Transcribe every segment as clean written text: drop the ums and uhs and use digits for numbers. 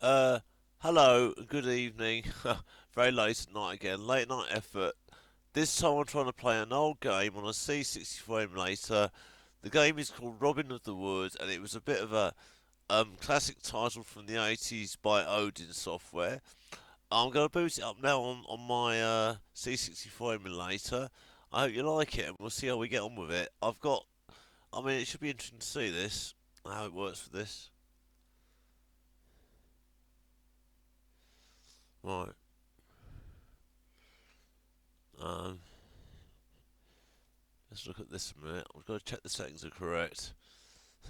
Uh, Hello, good evening. Very late at night again, late night effort. This time I'm trying to play an old game on a C64 emulator. The game is called Robin of the Woods, and it was a bit of a classic title from the 80s by Odin Software. I'm going to boot it up now on my C64 emulator. I hope you like it, and we'll see how we get on with it. It should be interesting to see this, how it works for this. Right. Um, Let's look at this a minute. I've got to check the settings are correct.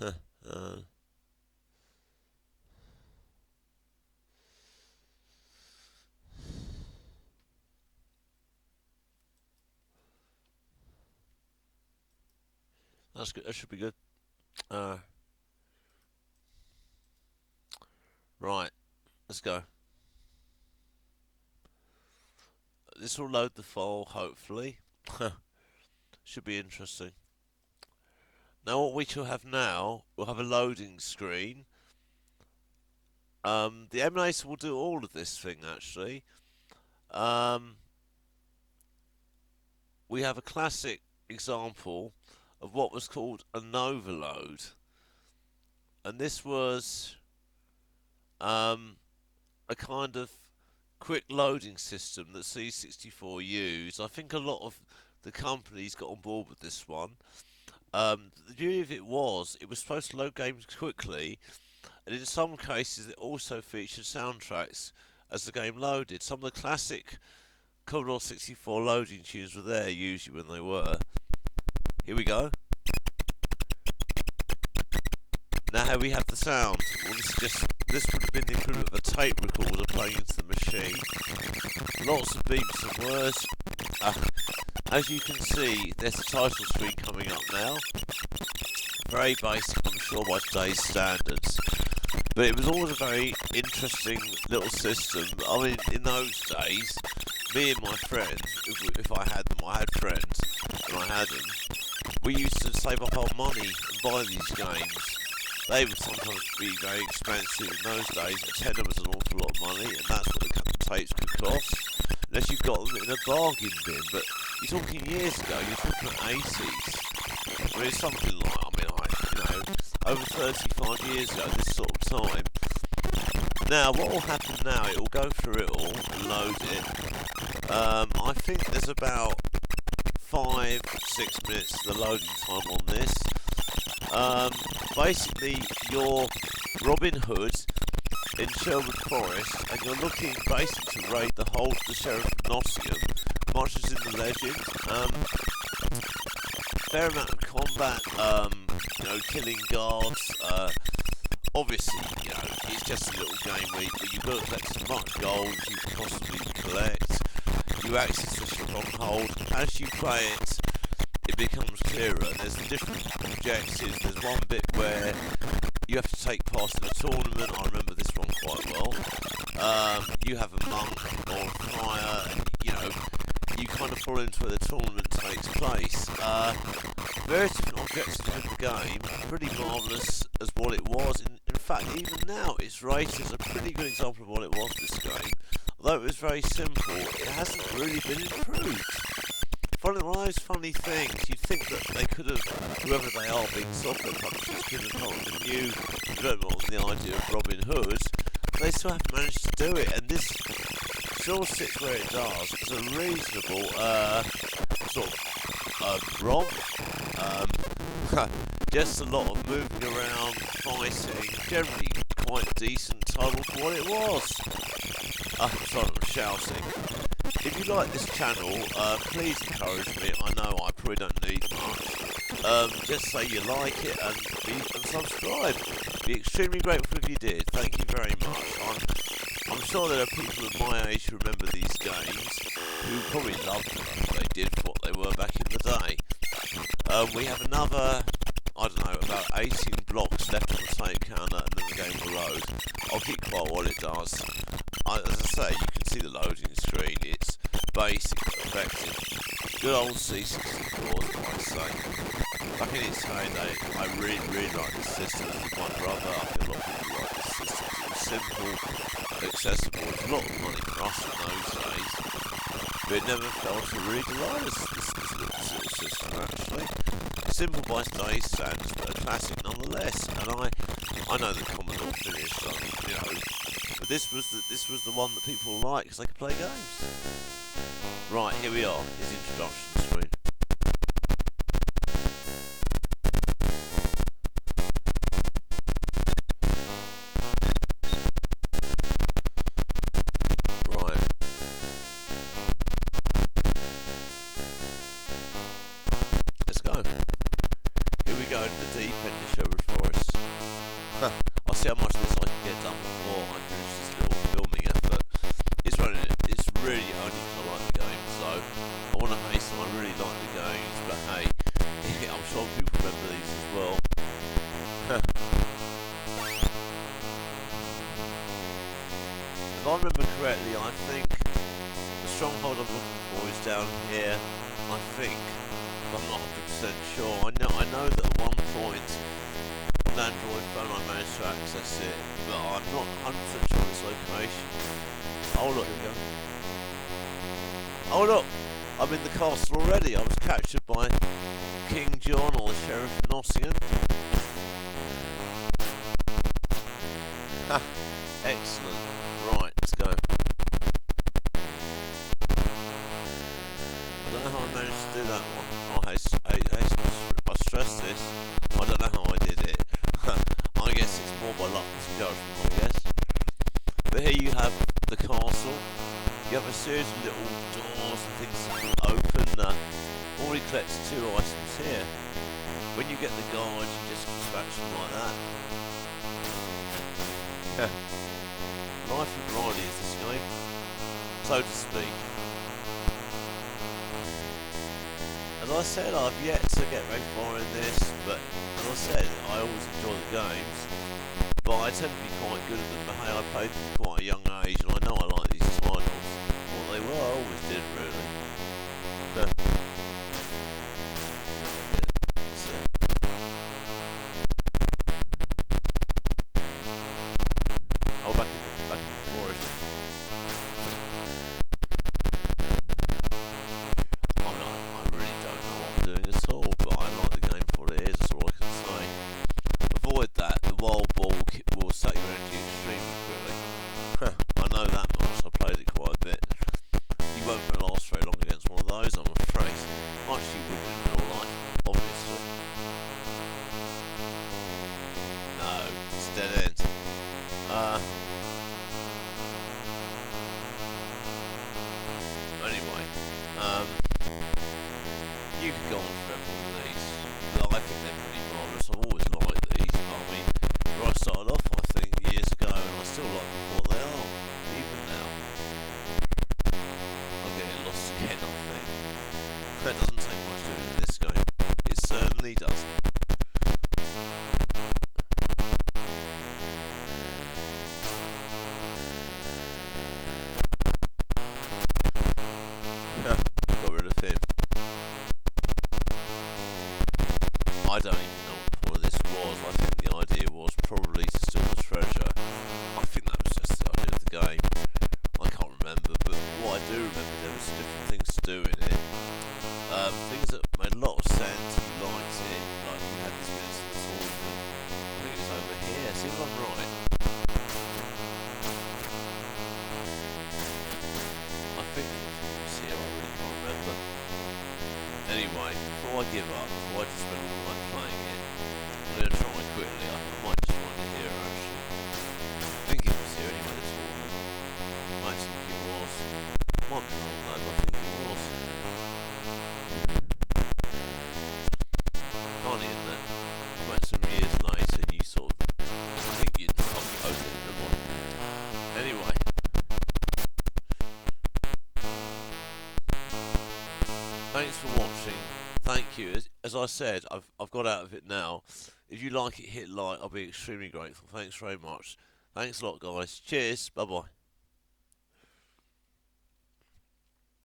uh, that's good. That should be good. Uh, right, let's go. This will load the file, hopefully. Should be interesting. Now, what we shall have now, we'll have a loading screen. The emulator will do all of this thing, actually. Um, we have a classic example of what was called an overload. And this was um, a kind of quick loading system that C64 used. I think a lot of the companies got on board with this one. The beauty of it was supposed to load games quickly, and in some cases it also featured soundtracks as the game loaded. Some of the classic Commodore 64 loading tunes were there usually when they were. Here we go. Now here we have the sound. Well, this would have been the equivalent of a tape recorder playing into the machine. Lots of beeps and words. As you can see, there's the title screen coming up now. Very basic, I'm sure, by today's standards. But it was always a very interesting little system. I mean, in those days, me and my friends, if I had them, I had friends, and I had them, we used to save up our money and buy these games. They would sometimes be very expensive in those days. A tenner was an awful lot of money, and that's what the tapes could cost, unless you got them in a bargain bin. But you're talking years ago, you're talking 80s. I mean, it's something like, over 35 years ago, this sort of time. Now, what will happen now, it will go through it all and load it. I think there's about 5-6 minutes the loading time on this. Basically, you're Robin Hood in Sherwood Forest, and you're looking basically to raid the whole of the Sheriff of Nottingham, much as in the legend. Fair amount of combat, killing guards. Obviously, it's just a little game where you've got to collect as much gold as you can possibly collect. You access the stronghold. As you play it, it becomes clearer. There's different objectives. There's one bit where you have to take part in a tournament. I remember this one quite well. You have a monk or a friar, you kind of fall into where the tournament takes place. Various different objectives in the game, pretty marvellous as what it was. In fact, even now, it's rated as a pretty good example of what it was, this game. Although it was very simple, it hasn't really been improved. One of those funny things, you'd think that they could have, whoever they are, big software publishers, could have come up with a new development on the idea of Robin Hood. They still haven't managed to do it, and this still sits where it does. It's a reasonable sort of romp. Just a lot of moving around, fighting, generally quite decent title for what it was. I'm sorry, I'm shouting. If you like this channel, please encourage me. I know I probably don't need much. Just say you like it and subscribe. Be extremely grateful if you did. Thank you very much. I'm sure there are people of my age who remember these games who probably loved them as they did for what they were back in the day. We have another, about 18 blocks left on the tape counter, and then the game will load. I'll keep quiet while it does. As I say, you can see the loading screen. It's basic but effective. Good old C64, as I say. Back in its heyday, I really, really like this system. With my brother, I think a lot of people like this system. It was simple, accessible. It's a lot of money for us in those days, but it never failed to really delight us, this little system, actually. Simple by today's standards, but a classic nonetheless. And I know the Commodore finished, you know, but this was the one that people liked because they could play games. Right, here we are. His introduction screen. Right. Let's go. Here we go into the deep end of Sherwood Forest. I'll see how much of this I can get done before I finish this little filming effort. It's really only because I like the game, so I want to hasten. I really like the games, but hey, I'm sure people remember these as well. If I remember correctly, I think the stronghold I'm looking for is down here. I think, but I'm not 100% sure. I know that at one point on Android phone I managed to access it, but I'm not 100% sure its location. Oh look, here we go. Oh look, I'm in the castle already. I was captured by King John, or the Sheriff of Nottingham. Ha, excellent. Right, let's go. I don't know how I managed to do that one. Oh, I stress this. I don't know how I did it. I guess it's more by luck than judgment, I guess. But here you have the castle. You have a series of little doors and things that can open. Already collects 2 items here. When you get the guards, you just dispatch them like that. Life of Riley is this game, so to speak. As I said, I've yet to get very far in this, but as I said, I always enjoy the games, but I tend to be quite good at them. But hey, I played them at quite a young age, and I know I like these titles. What they were, I always did, really. Oh, back in the forest. I really don't know what I'm doing at all, but I like the game for what it is, that's all I can say. Avoid that, the wild ball will suck your energy extremely quickly. I know that much, I played it quite a bit. You won't last very long against one of those, I'm afraid. Much you wouldn't in real life, obviously. No, it's a dead end. Anyway, you could go on forever with these, but I think they're pretty marvellous. I've always liked these. I mean, where I started off, I think, years ago, and I still like them for what they are, even now. I'm getting lost again, I think. That doesn't take much to do in this game. It certainly doesn't. Got rid of him. I don't even know what the point of this was. I think the idea was probably to steal the treasure. I think that was just the idea of the game. I can't remember, but what I do remember, there was different things to do in it. Things that made a lot of sense. You liked it. Like we had this bit of tournament. I think it was over here. See if I'm right. I think it was here. I really can't remember. Anyway, before I give up, before I just spend all night playing it, I'm going to try quickly. I might just find it here actually. I think it was here anyway, the tournament. I actually think it was. Might be wrong though, but I think it was. Funny, isn't it? Went some years later and you sort of think you'd open it, never mind. Anyway. Thanks for watching. Thank you. As I said, I've got out of it now. If you like it, hit like. I'll be extremely grateful. Thanks very much. Thanks a lot, guys. Cheers. Bye bye.